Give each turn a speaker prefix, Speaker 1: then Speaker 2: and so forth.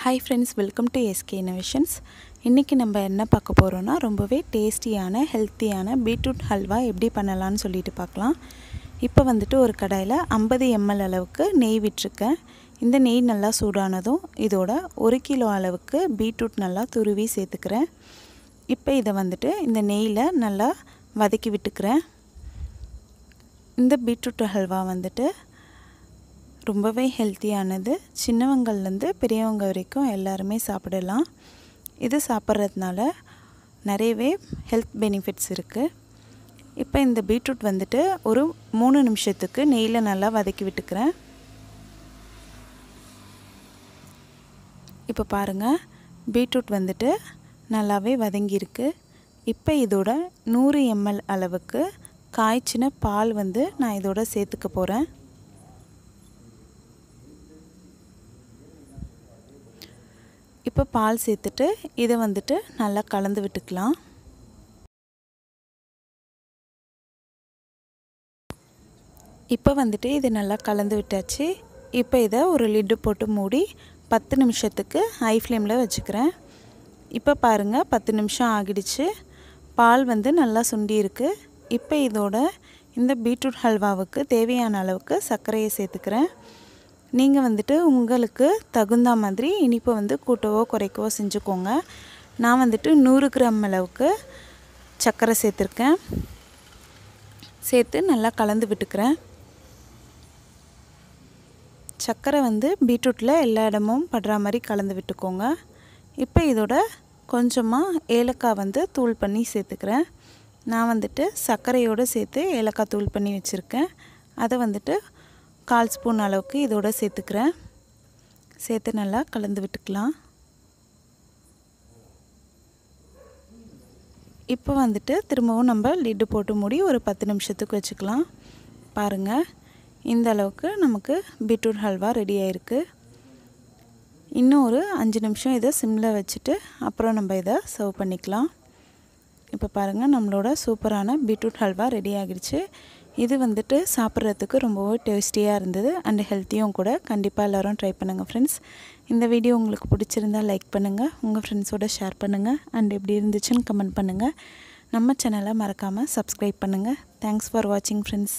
Speaker 1: Hi friends, welcome to SK Innovations. இன்னைக்கு நம்ம என்ன பார்க்க போறோம்னா ரொம்பவே டேஸ்டியான ஹெல்த்தியான பீட்ரூட் ஹல்வா எப்படி பண்ணலாம்னு சொல்லிட்டு பார்க்கலாம். இப்போ வந்துட்டு ஒரு கடாயில 50 ml அளவுக்கு நெய் விட்டுருக்கேன். இந்த நெய் நல்லா சூடானதும் இதோட 1 கிலோ அளவுக்கு பீட்ரூட் நல்லா துருவி சேர்த்துக்கிறேன். இப்போ இத வந்துட்டு இந்த நெய்ல நல்லா வதக்கி விட்டுக்கிறேன். இந்த பீட்ரூட் ஹல்வா வந்துட்டு ரொம்பவே ஹெல்த்தியானது. சின்னவங்கள்லேருந்து பெரியவங்க வரைக்கும் எல்லாருமே சாப்பிடலாம். இது சாப்பிட்றதுனால நிறையவே ஹெல்த் பெனிஃபிட்ஸ் இருக்குது. இப்போ இந்த பீட்ரூட் வந்துட்டு ஒரு 3 நிமிஷத்துக்கு நெய்யில் நல்லா வதக்கி விட்டுக்கிறேன். இப்போ பாருங்கள், பீட்ரூட் வந்துட்டு நல்லாவே வதங்கியிருக்கு. இப்போ இதோட 100 ml அளவுக்கு காய்ச்சின பால் வந்து நான் இதோட சேர்த்துக்க போகிறேன். இப்போ பால் சேர்த்துட்டு இதை வந்துட்டு நல்லா கலந்து விட்டுக்கலாம். இப்போ வந்துட்டு இது நல்லா கலந்து விட்டாச்சு. இப்போ இதை ஒரு லிட்டு போட்டு மூடி 10 நிமிஷத்துக்கு ஹை ஃப்ளேமில் வச்சுக்கிறேன். இப்போ பாருங்கள், 10 நிமிஷம் ஆகிடுச்சு. பால் வந்து நல்லா சுண்டி இருக்கு. இப்போ இதோட இந்த பீட்ரூட் ஹல்வாவுக்கு தேவையான அளவுக்கு சர்க்கரையை சேர்த்துக்கிறேன். நீங்கள் வந்துட்டு உங்களுக்கு தகுந்த மாதிரி இனிப்பை வந்து கூட்டவோ குறைக்கவோ செஞ்சுக்கோங்க. நான் வந்துட்டு 100 கிராம் அளவுக்கு சர்க்கரை சேர்த்துருக்கேன். சேர்த்து நல்லா கலந்து விட்டுக்கிறேன். சர்க்கரை வந்து பீட்ரூட்டில் எல்லா இடமும் படுற மாதிரி கலந்து விட்டுக்கோங்க. இப்போ இதோட கொஞ்சமாக ஏலக்காய் வந்து தூள் பண்ணி சேர்த்துக்கிறேன். நான் வந்துட்டு சர்க்கரையோடு சேர்த்து ஏலக்காய் தூள் பண்ணி வச்சுருக்கேன். அதை வந்துட்டு 1/4 ஸ்பூன் அளவுக்கு இதோட சேர்த்துக்கிறேன். சேர்த்து நல்லா கலந்து விட்டுக்கலாம். இப்போ வந்துட்டு திரும்பவும் நம்ம லிட்டு போட்டு மூடி ஒரு 10 நிமிஷத்துக்கு வச்சுக்கலாம். பாருங்கள், இந்த அளவுக்கு நமக்கு பீட்ரூட் ஹல்வா ரெடி ஆகிருக்கு. இன்னும் ஒரு 5 நிமிஷம் இதை சிம்மில் வச்சுட்டு அப்புறம் நம்ம இதை சர்வ் பண்ணிக்கலாம். இப்போ பாருங்கள், நம்மளோட சூப்பரான பீட்ரூட் ஹல்வா ரெடி ஆகிடுச்சு. இது வந்துட்டு சாப்பிட்றதுக்கு ரொம்பவே டேஸ்டியாக இருந்தது அண்ட் ஹெல்த்தியும் கூட. கண்டிப்பாக எல்லோரும் ட்ரை பண்ணுங்கள் ஃப்ரெண்ட்ஸ். இந்த வீடியோ உங்களுக்கு பிடிச்சிருந்தால் லைக் பண்ணுங்கள், உங்கள் ஃப்ரெண்ட்ஸோடு ஷேர் பண்ணுங்கள் அண்ட் எப்படி இருந்துச்சுன்னு கமெண்ட் பண்ணுங்கள். நம்ம சேனலை மறக்காமல் சப்ஸ்கிரைப் பண்ணுங்கள். தேங்க்ஸ் ஃபார் வாட்சிங் ஃப்ரெண்ட்ஸ்.